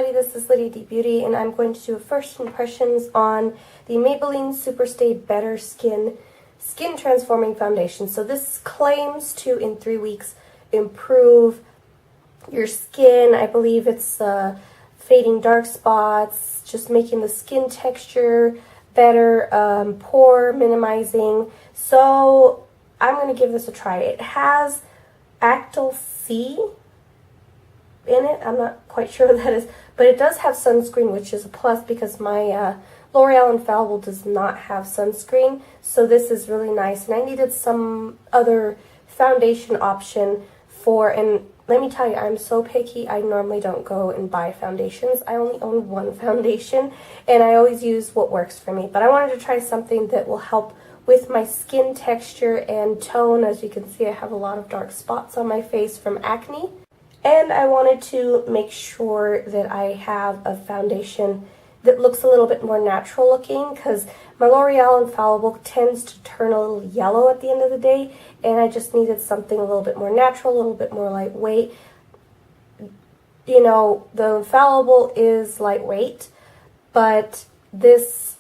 everybody, this is Lydia D Beauty, and I'm going to do first impressions on the Maybelline Superstay Better Skin Transforming Foundation. So this claims to, in 3 weeks, improve your skin. I believe it's fading dark spots, just making the skin texture better, pore minimizing. So I'm going to give this a try. It has Actyl C in it. I'm not quite sure what that is, but it does have sunscreen, which is a plus because my L'Oreal Infallible does not have sunscreen, so this is really nice. And I needed some other foundation option and let me tell you, I'm so picky. I normally don't go and buy foundations. I only own one foundation, and I always use what works for me. But I wanted to try something that will help with my skin texture and tone. As you can see, I have a lot of dark spots on my face from acne. And I wanted to make sure that I have a foundation that looks a little bit more natural looking, because my L'Oreal Infallible tends to turn a little yellow at the end of the day, and I just needed something a little bit more natural, a little bit more lightweight. You know, the Infallible is lightweight, but this,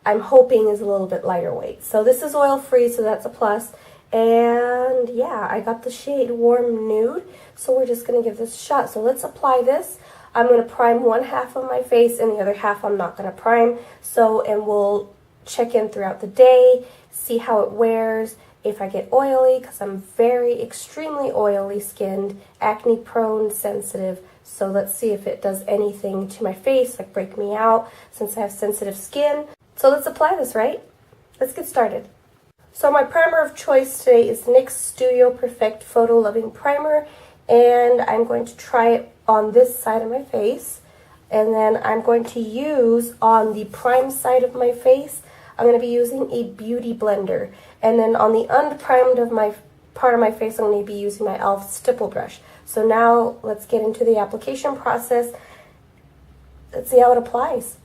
I'm hoping, is a little bit lighter weight. So this is oil-free, so that's a plus. And yeah, I got the shade Warm Nude, so we're just going to give this a shot. So let's apply this. I'm going to prime one half of my face, and the other half I'm not going to prime. And we'll check in throughout the day, see how it wears, if I get oily, because I'm very extremely oily skinned, acne prone, sensitive. So let's see if it does anything to my face, like break me out, since I have sensitive skin. So let's apply this, right? Let's get started. So my primer of choice today is NYX Studio Perfect Photo Loving Primer, and I'm going to try it on this side of my face, and then I'm going to use on the prime side of my face, I'm going to be using a beauty blender, and then on the unprimed of my part of my face, I'm going to be using my e.l.f. stipple brush. So now let's get into the application process. Let's see how it applies.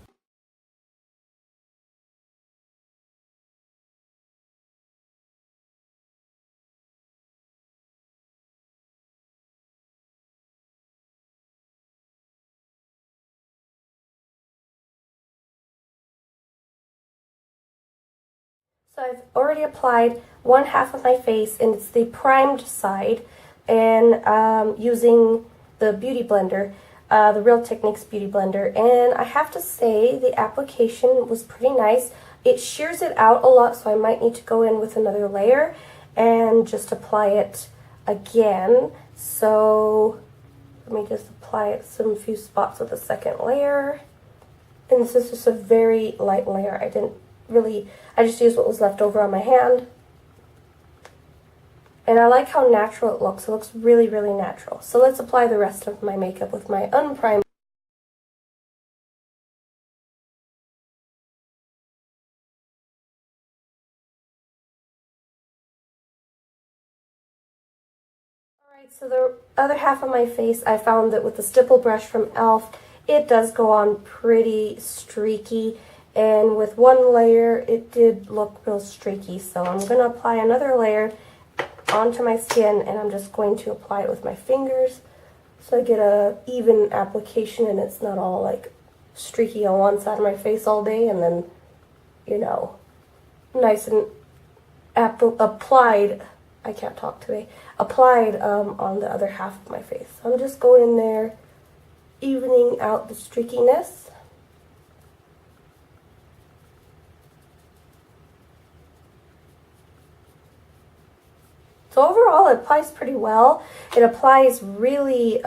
So I've already applied one half of my face, and it's the primed side, and using the beauty blender, the Real Techniques beauty blender, and I have to say the application was pretty nice. It shears it out a lot, so I might need to go in with another layer and just apply it again. So let me just apply it some few spots with a second layer, and this is just a very light layer. I just used what was left over on my hand. And I like how natural it looks. It looks really, really natural. So let's apply the rest of my makeup with my unprimed. Alright, so the other half of my face, I found that with the stipple brush from e.l.f., it does go on pretty streaky. And with one layer, it did look real streaky. So I'm going to apply another layer onto my skin, and I'm just going to apply it with my fingers so I get a even application and it's not all like streaky on one side of my face all day and then, you know, nice and applied, I can't talk today, applied on the other half of my face. So I'm just going in there, evening out the streakiness. So overall, it applies pretty well. It applies really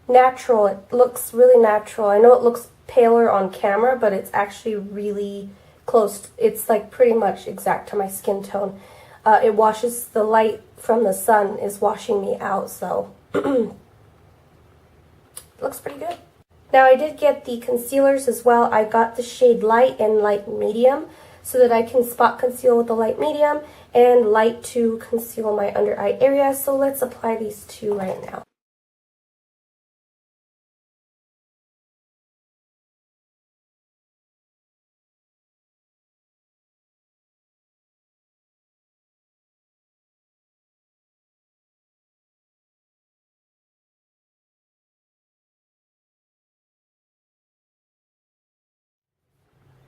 natural. It looks really natural. I know it looks paler on camera, but it's actually really close. It's like pretty much exact to my skin tone. It washes, the light from the sun is washing me out, so it looks pretty good. Now I did get the concealers as well. I got the shade Light and Light Medium, so that I can spot conceal with the light medium and light to conceal my under eye area. So let's apply these two right now.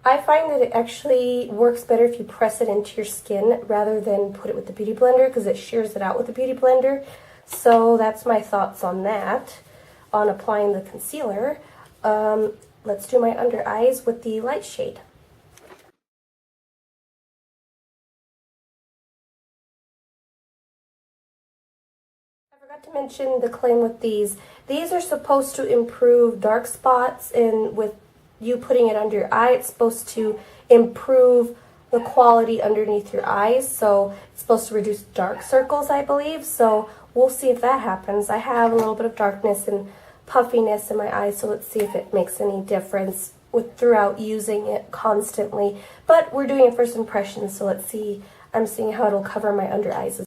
I find that it actually works better if you press it into your skin rather than put it with the Beauty Blender, because it shears it out with the Beauty Blender. So that's my thoughts on that, on applying the concealer. Let's do my under eyes with the light shade. I forgot to mention the claim with these. These are supposed to improve dark spots, and with you putting it under your eye, it's supposed to improve the quality underneath your eyes. So it's supposed to reduce dark circles, I believe. So we'll see if that happens. I have a little bit of darkness and puffiness in my eyes, so let's see if it makes any difference throughout using it constantly. But we're doing a first impression, so let's see. I'm seeing how it'll cover my under eyes.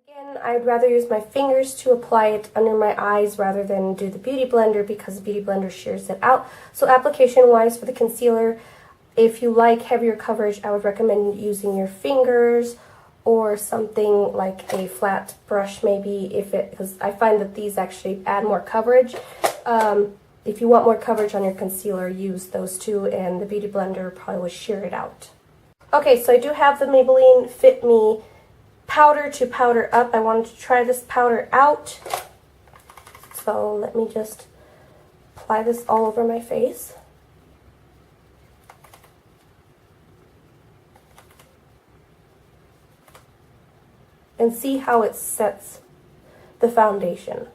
Again, I'd rather use my fingers to apply it under my eyes rather than do the Beauty Blender, because the Beauty Blender shears it out. So application-wise for the concealer, if you like heavier coverage, I would recommend using your fingers or something like a flat brush maybe, because I find that these actually add more coverage. If you want more coverage on your concealer, use those two, and the Beauty Blender probably will shear it out. Okay, so I do have the Maybelline Fit Me powder to powder up. I wanted to try this powder out. So let me just apply this all over my face. And see how it sets the foundation.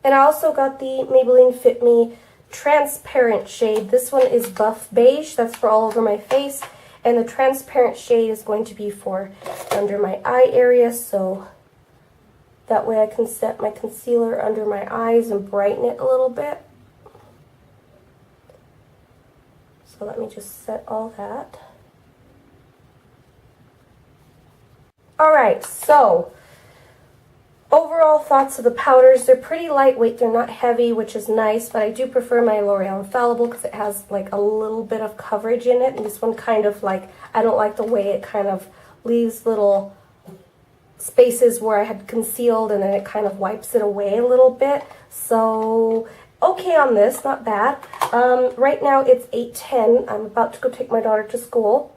And I also got the Maybelline Fit Me transparent shade. This one is Buff Beige. That's for all over my face. And the transparent shade is going to be for under my eye area. So that way I can set my concealer under my eyes and brighten it a little bit. So let me just set all that. Alright, so overall thoughts of the powders. They're pretty lightweight, they're not heavy, which is nice, but I do prefer my L'Oreal Infallible because it has like a little bit of coverage in it, and this one kind of like, I don't like the way it kind of leaves little spaces where I had concealed, and then it kind of wipes it away a little bit. So okay on this, not bad. Right now it's 8:10. I'm about to go take my daughter to school,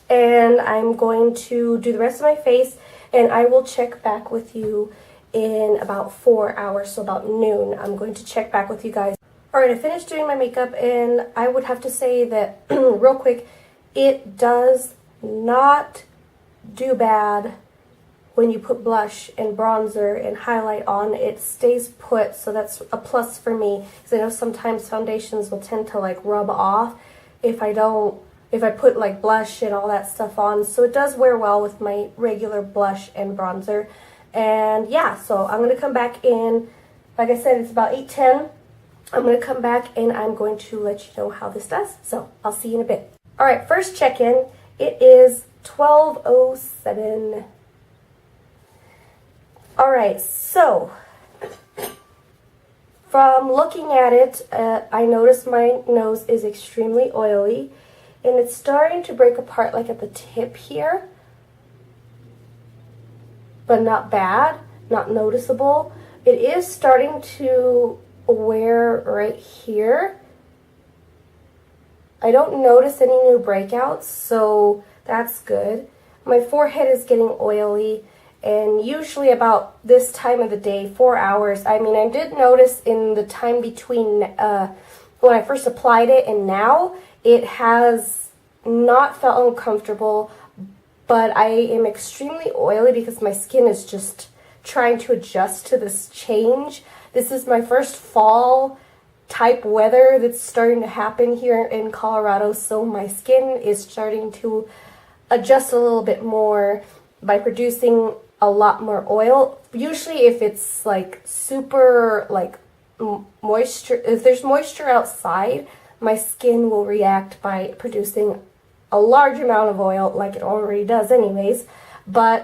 and I'm going to do the rest of my face, and I will check back with you in about 4 hours, so about noon. I'm going to check back with you guys. Alright, I finished doing my makeup, and I would have to say that, real quick, it does not do bad when you put blush and bronzer and highlight on. It stays put, so that's a plus for me, because I know sometimes foundations will tend to like rub off if I put like blush and all that stuff on. So it does wear well with my regular blush and bronzer. And yeah, so I'm going to come back in, like I said, it's about 8:10. I'm going to come back and I'm going to let you know how this does. So I'll see you in a bit. Alright, first check-in. It is 12:07. Alright, so from looking at it, I noticed my nose is extremely oily, and it's starting to break apart like at the tip here, but not bad, not noticeable. It is starting to wear right here. I don't notice any new breakouts, so that's good. My forehead is getting oily, and usually about this time of the day, 4 hours. I mean, I did notice in the time between when I first applied it and now, it has not felt uncomfortable, but I am extremely oily because my skin is just trying to adjust to this change. This is my first fall type weather that's starting to happen here in Colorado, so my skin is starting to adjust a little bit more by producing a lot more oil. Usually if it's like super like moisture, if there's moisture outside, my skin will react by producing a large amount of oil, like it already does anyways. But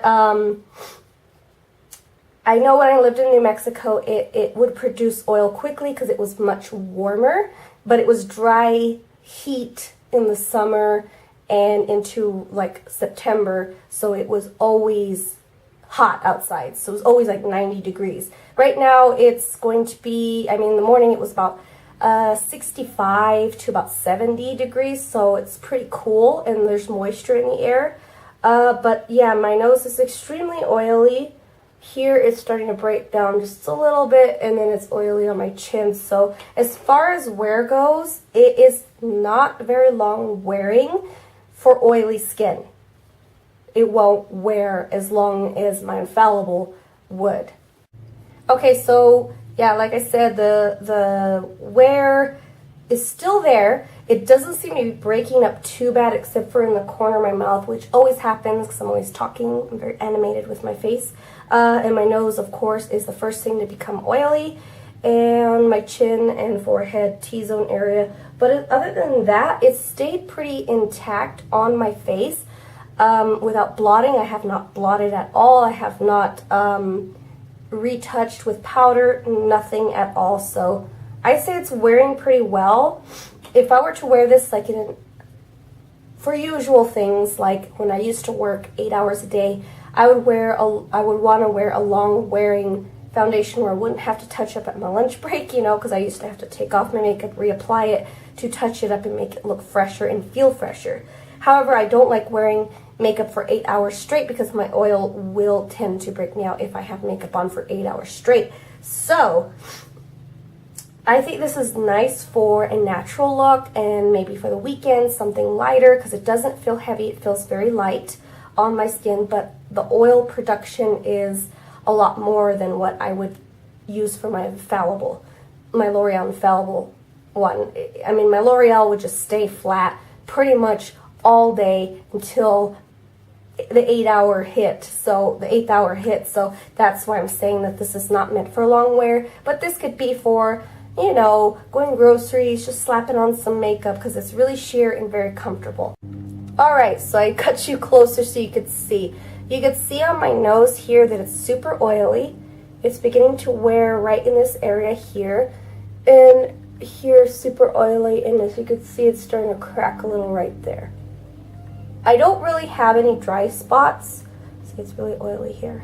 I know when I lived in New Mexico, it would produce oil quickly because it was much warmer, but it was dry heat in the summer and into like September, so it was always hot outside, so it was always like 90 degrees. Right now it's going to be, I mean, in the morning it was about 65 to about 70 degrees, so it's pretty cool and there's moisture in the air. But yeah, my nose is extremely oily. Here it's starting to break down just a little bit, and then it's oily on my chin. So as far as wear goes, it is not very long wearing for oily skin. It won't wear as long as my Infallible would. Okay, so yeah, like I said, the wear is still there. It doesn't seem to be breaking up too bad, except for in the corner of my mouth, which always happens because I'm always talking. I'm very animated with my face. And my nose, of course, is the first thing to become oily. And my chin and forehead, T-zone area. But other than that, it stayed pretty intact on my face. Without blotting, I have not blotted at all. I have not retouched with powder, nothing at all. So I say it's wearing pretty well. If I were to wear this like for usual things, like when I used to work 8 hours a day, I would want to wear a long wearing foundation where I wouldn't have to touch up at my lunch break, you know, because I used to have to take off my makeup, reapply it to touch it up and make it look fresher and feel fresher. However, I don't like wearing makeup for 8 hours straight because my oil will tend to break me out if I have makeup on for 8 hours straight. So I think this is nice for a natural look and maybe for the weekend, something lighter, because it doesn't feel heavy. It feels very light on my skin, but the oil production is a lot more than what I would use for my Infallible, my L'Oreal Infallible one. I mean, my L'Oreal would just stay flat pretty much all day until the 8th hour hit. So that's why I'm saying that this is not meant for long wear, but this could be for, you know, going groceries, just slapping on some makeup, because it's really sheer and very comfortable. Alright, so I cut you closer so you could see. You could see on my nose here that it's super oily. It's beginning to wear right in this area here. And here, super oily, and as you can see, it's starting to crack a little right there. I don't really have any dry spots. See, it's really oily here.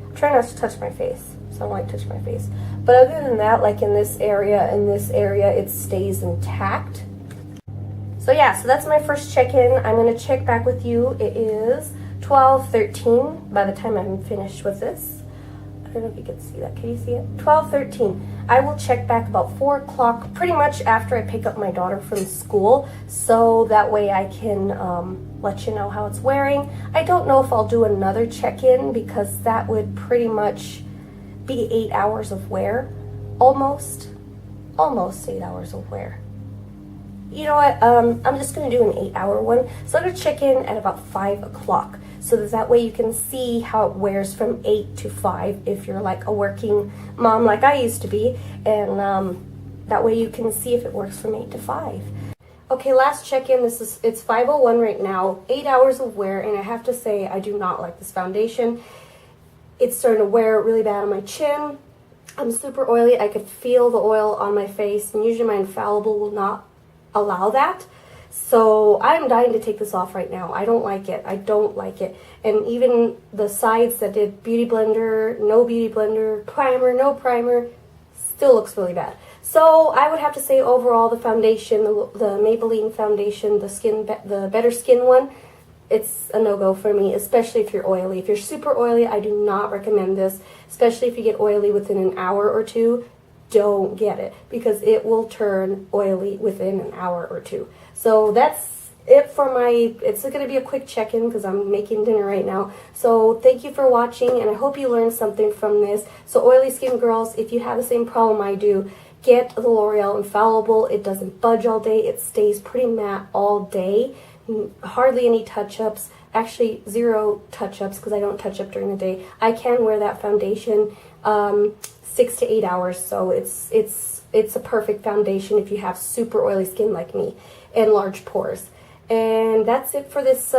I'm trying not to touch my face, so I don't like touching my face. But other than that, like in this area, it stays intact. So yeah, so that's my first check-in. I'm going to check back with you. It is 12:13 by the time I'm finished with this. I don't know if you can see that. Can you see it? 12:13. I will check back about 4 o'clock, pretty much after I pick up my daughter from school, so that way I can let you know how it's wearing. I don't know if I'll do another check-in because that would pretty much be 8 hours of wear. Almost 8 hours of wear. You know what, I'm just going to do an 8-hour one. So I'm going to check in at about 5 o'clock. So that way you can see how it wears from 8 to 5 if you're like a working mom like I used to be. And that way you can see if it works from 8 to 5. Okay, last check-in. It's 5:01 right now. 8 hours of wear, and I have to say I do not like this foundation. It's starting to wear really bad on my chin. I'm super oily. I could feel the oil on my face, and usually my Infallible will not allow that. So I'm dying to take this off right now. I don't like it. I don't like it. And even the sides that did beauty blender, no beauty blender, primer, no primer, still looks really bad. So I would have to say overall the foundation, the Maybelline foundation, the Better Skin one, it's a no-go for me, especially if you're oily. If you're super oily, I do not recommend this, especially if you get oily within an hour or two. Don't get it, because it will turn oily within an hour or two. So that's it for it's going to be a quick check-in because I'm making dinner right now. So thank you for watching, and I hope you learned something from this. So oily skin girls, if you have the same problem I do, get the L'Oreal Infallible. It doesn't budge all day. It stays pretty matte all day. Hardly any touch-ups. Actually, 0 touch-ups because I don't touch up during the day. I can wear that foundation 6 to 8 hours, so it's a perfect foundation if you have super oily skin like me and large pores. And that's it for this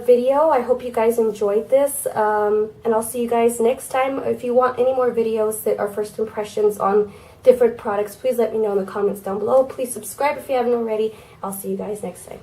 video. I hope you guys enjoyed this, and I'll see you guys next time. If you want any more videos that are first impressions on different products, please let me know in the comments down below. Please subscribe if you haven't already. I'll see you guys next time.